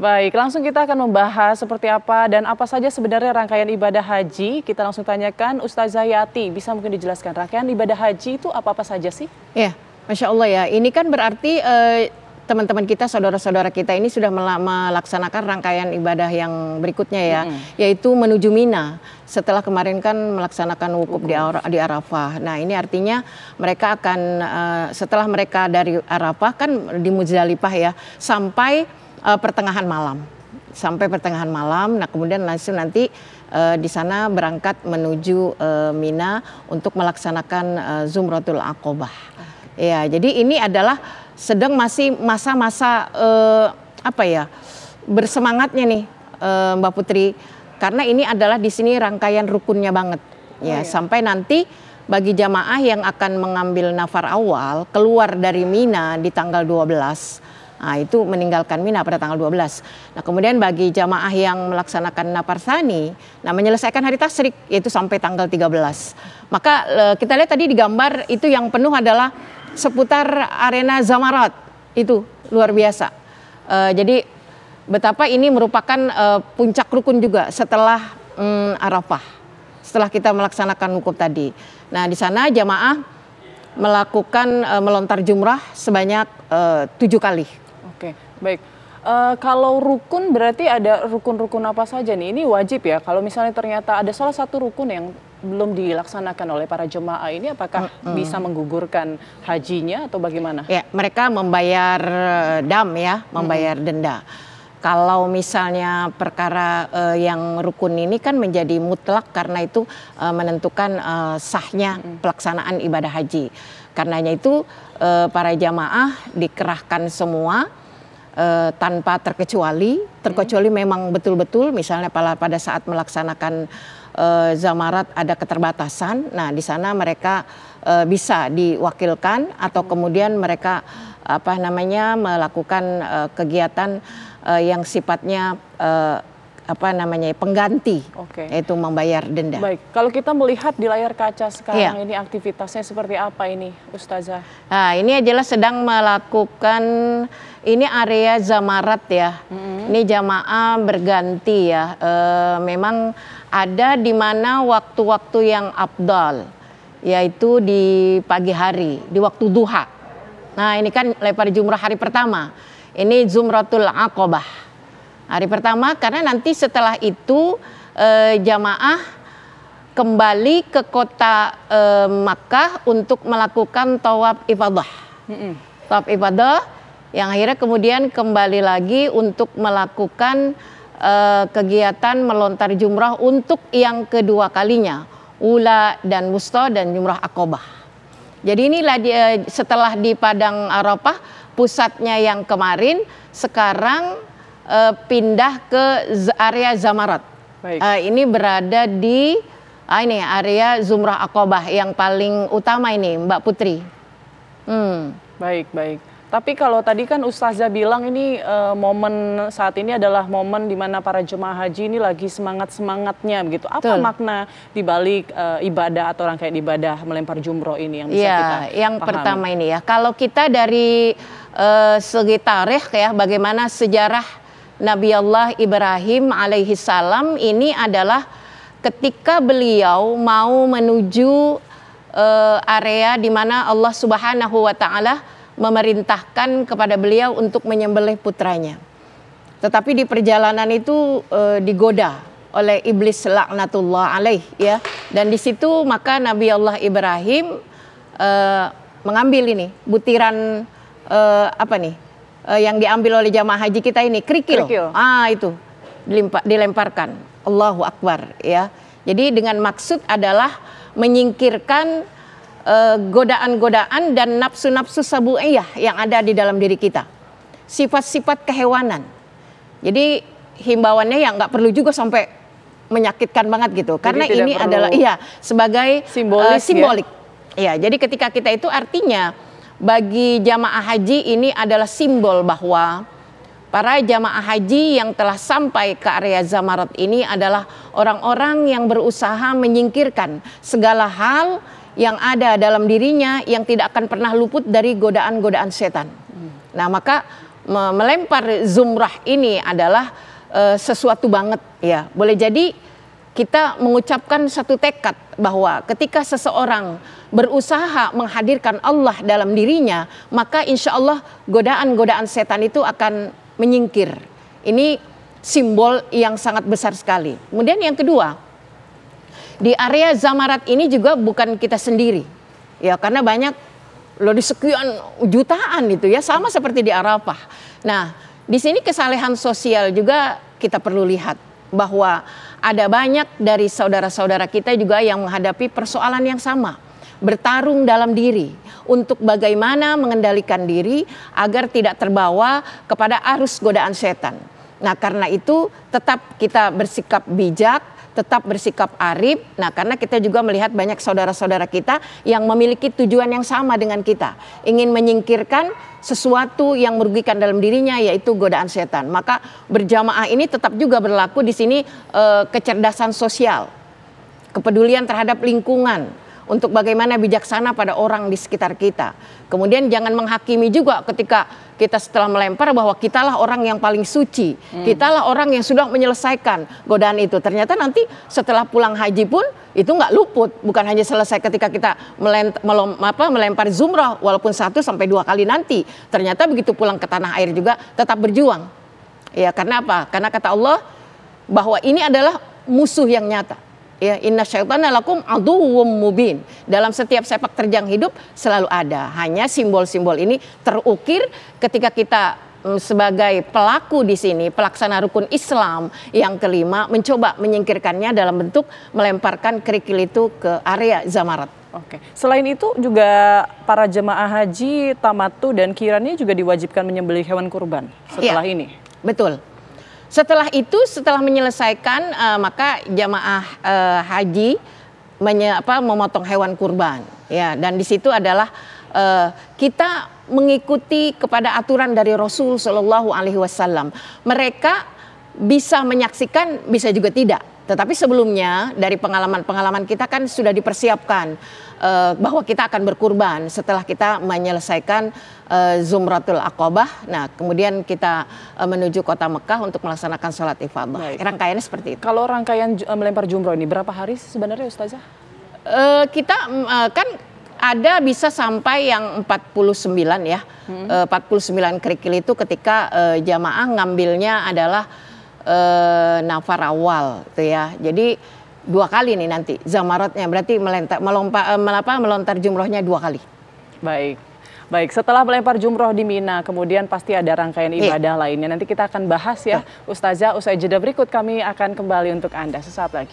Baik, langsung kita akan membahas seperti apa dan apa saja sebenarnya rangkaian ibadah haji. Kita langsung tanyakan Ustazah Yati, bisa mungkin dijelaskan rangkaian ibadah haji itu apa-apa saja sih? Ya, Masya Allah ya. Ini kan berarti teman-teman kita, saudara-saudara kita ini sudah melaksanakan rangkaian ibadah yang berikutnya ya, yaitu menuju Mina. Setelah kemarin kan melaksanakan wukuf di Arafah. Nah ini artinya mereka akan setelah mereka dari Arafah kan di Muzdalifah ya, sampai pertengahan malam. Nah kemudian langsung nanti di sana berangkat menuju Mina untuk melaksanakan Zumratul Aqobah. Ya, jadi ini adalah sedang masih masa-masa bersemangatnya nih Mbak Putri, karena ini adalah di sini rangkaian rukunnya banget ya, sampai nanti bagi jamaah yang akan mengambil nafar awal keluar dari Mina di tanggal 12. Nah, itu meninggalkan Mina pada tanggal 12. Nah, kemudian bagi jamaah yang melaksanakan nafar tsani, nah menyelesaikan hari tasyrik yaitu sampai tanggal 13. Maka kita lihat tadi di gambar itu yang penuh adalah seputar arena Zamarat. Itu luar biasa. Jadi betapa ini merupakan puncak rukun juga setelah Arafah. Setelah kita melaksanakan wukuf tadi. Nah, di sana jamaah melakukan melontar jumrah sebanyak 7 kali. Oke, baik. Kalau rukun berarti ada rukun-rukun apa saja nih? Ini wajib ya. Kalau misalnya ternyata ada salah satu rukun yang belum dilaksanakan oleh para jemaah ini, apakah bisa menggugurkan hajinya atau bagaimana? Ya, mereka membayar dam ya, membayar denda. Kalau misalnya perkara yang rukun ini kan menjadi mutlak karena itu menentukan sahnya pelaksanaan ibadah haji. Karenanya itu para jamaah dikerahkan semua tanpa terkecuali memang betul-betul misalnya pada saat melaksanakan Zamarat ada keterbatasan. Nah, di sana mereka bisa diwakilkan atau kemudian mereka melakukan kegiatan yang sifatnya pengganti, yaitu membayar denda. Baik, kalau kita melihat di layar kaca sekarang ini aktivitasnya seperti apa ini, Ustazah? Nah, ini adalah sedang melakukan ini area Zamarat ya. Ini jamaah berganti ya. Memang ada di mana waktu-waktu yang afdal, yaitu di pagi hari, di waktu duha. Nah, ini kan lempar jumrah hari pertama. Ini Zumratul Aqobah. Hari pertama, karena nanti setelah itu jamaah kembali ke kota Makkah untuk melakukan tawaf ifadah. Tawaf ifadah yang akhirnya kemudian kembali lagi untuk melakukan kegiatan melontar jumrah untuk yang kedua kalinya, ula dan wusta dan jumrah Aqobah. Jadi inilah setelah di Padang Arafah pusatnya yang kemarin, sekarang pindah ke area Zamarat. Ini berada di ini area Zumrah Aqobah yang paling utama ini, Mbak Putri. Baik. Tapi kalau tadi kan Ustazah bilang ini momen saat ini adalah momen di mana para jemaah haji ini lagi semangat-semangatnya begitu. Apa makna di balik ibadah atau rangkaian ibadah melempar jumroh ini yang bisa kita yang pahami? Pertama ini ya, kalau kita dari segi tarikh ya, bagaimana sejarah Nabi Allah Ibrahim alaihi salam ini adalah ketika beliau mau menuju area di mana Allah Subhanahu wa taala memerintahkan kepada beliau untuk menyembelih putranya. Tetapi di perjalanan itu digoda oleh iblis laknatullah alaih ya. Dan di situ maka Nabi Allah Ibrahim mengambil ini butiran yang diambil oleh jamaah haji kita ini, kerikil. Itu dilemparkan. Allahu Akbar ya. Jadi dengan maksud adalah menyingkirkan godaan-godaan dan nafsu-nafsu sabu'iyah yang ada di dalam diri kita. Sifat-sifat kehewanan. Jadi himbauannya ya nggak perlu juga sampai menyakitkan banget gitu. Karena ini adalah sebagai simbolik. Ya, jadi ketika kita itu artinya bagi jamaah haji ini adalah simbol bahwa para jamaah haji yang telah sampai ke area Zamarat ini adalah orang-orang yang berusaha menyingkirkan segala hal yang ada dalam dirinya yang tidak akan pernah luput dari godaan-godaan setan. Nah, maka melempar zumrah ini adalah sesuatu banget ya. Boleh jadi kita mengucapkan satu tekad bahwa ketika seseorang berusaha menghadirkan Allah dalam dirinya, maka insya Allah godaan-godaan setan itu akan menyingkir. Ini simbol yang sangat besar sekali. Kemudian yang kedua, di area Zamarat ini juga bukan kita sendiri. Ya, karena banyak loh di sekian jutaan itu ya, sama seperti di Arafah. Nah, di sini kesalehan sosial juga kita perlu lihat bahwa ada banyak dari saudara-saudara kita juga yang menghadapi persoalan yang sama, bertarung dalam diri untuk bagaimana mengendalikan diri agar tidak terbawa kepada arus godaan setan. Nah, karena itu tetap kita bersikap bijak, tetap bersikap arif. Nah, karena kita juga melihat banyak saudara-saudara kita yang memiliki tujuan yang sama dengan kita, ingin menyingkirkan sesuatu yang merugikan dalam dirinya, yaitu godaan setan. Maka berjamaah ini tetap juga berlaku di sini kecerdasan sosial, kepedulian terhadap lingkungan, untuk bagaimana bijaksana pada orang di sekitar kita. Kemudian jangan menghakimi juga ketika kita setelah melempar bahwa kitalah orang yang paling suci, kitalah orang yang sudah menyelesaikan godaan itu. Ternyata nanti setelah pulang haji pun itu nggak luput. Bukan hanya selesai ketika kita melempar zumrah walaupun 1 sampai 2 kali nanti. Ternyata begitu pulang ke tanah air juga tetap berjuang. Ya, karena apa? Karena kata Allah bahwa ini adalah musuh yang nyata. Ya, inna syaitana lakum aduwwum mubin. Dalam setiap sepak terjang hidup selalu ada. Hanya simbol-simbol ini terukir ketika kita sebagai pelaku di sini, pelaksana rukun Islam yang kelima, mencoba menyingkirkannya dalam bentuk melemparkan kerikil itu ke area Zamarat. Oke. Selain itu juga para jemaah haji, tamattu dan qirannya juga diwajibkan menyembelih hewan kurban setelah ini. Betul. Setelah itu, setelah menyelesaikan maka jamaah haji memotong hewan kurban. Ya, dan di situ adalah kita mengikuti kepada aturan dari Rasul Shallallahu Alaihi Wasallam. Mereka bisa menyaksikan, bisa juga tidak. Tetapi sebelumnya dari pengalaman-pengalaman kita kan sudah dipersiapkan bahwa kita akan berkurban setelah kita menyelesaikan Zumratul Aqabah. Nah, kemudian kita menuju kota Mekah untuk melaksanakan sholat ifadah. Rangkaiannya seperti itu. Kalau rangkaian melempar jumroh ini berapa hari sebenarnya, Ustazah? Kita kan ada bisa sampai yang 49 ya. 49 kerikil itu ketika jamaah ngambilnya adalah nafar awal itu ya. Jadi 2 kali nih nanti zamaratnya, berarti melontar jumrohnya 2 kali. Baik, setelah melempar jumroh di Mina, kemudian pasti ada rangkaian ibadah lainnya. Nanti kita akan bahas ya, Ustazah. Usai jeda berikut kami akan kembali untuk Anda sesaat lagi.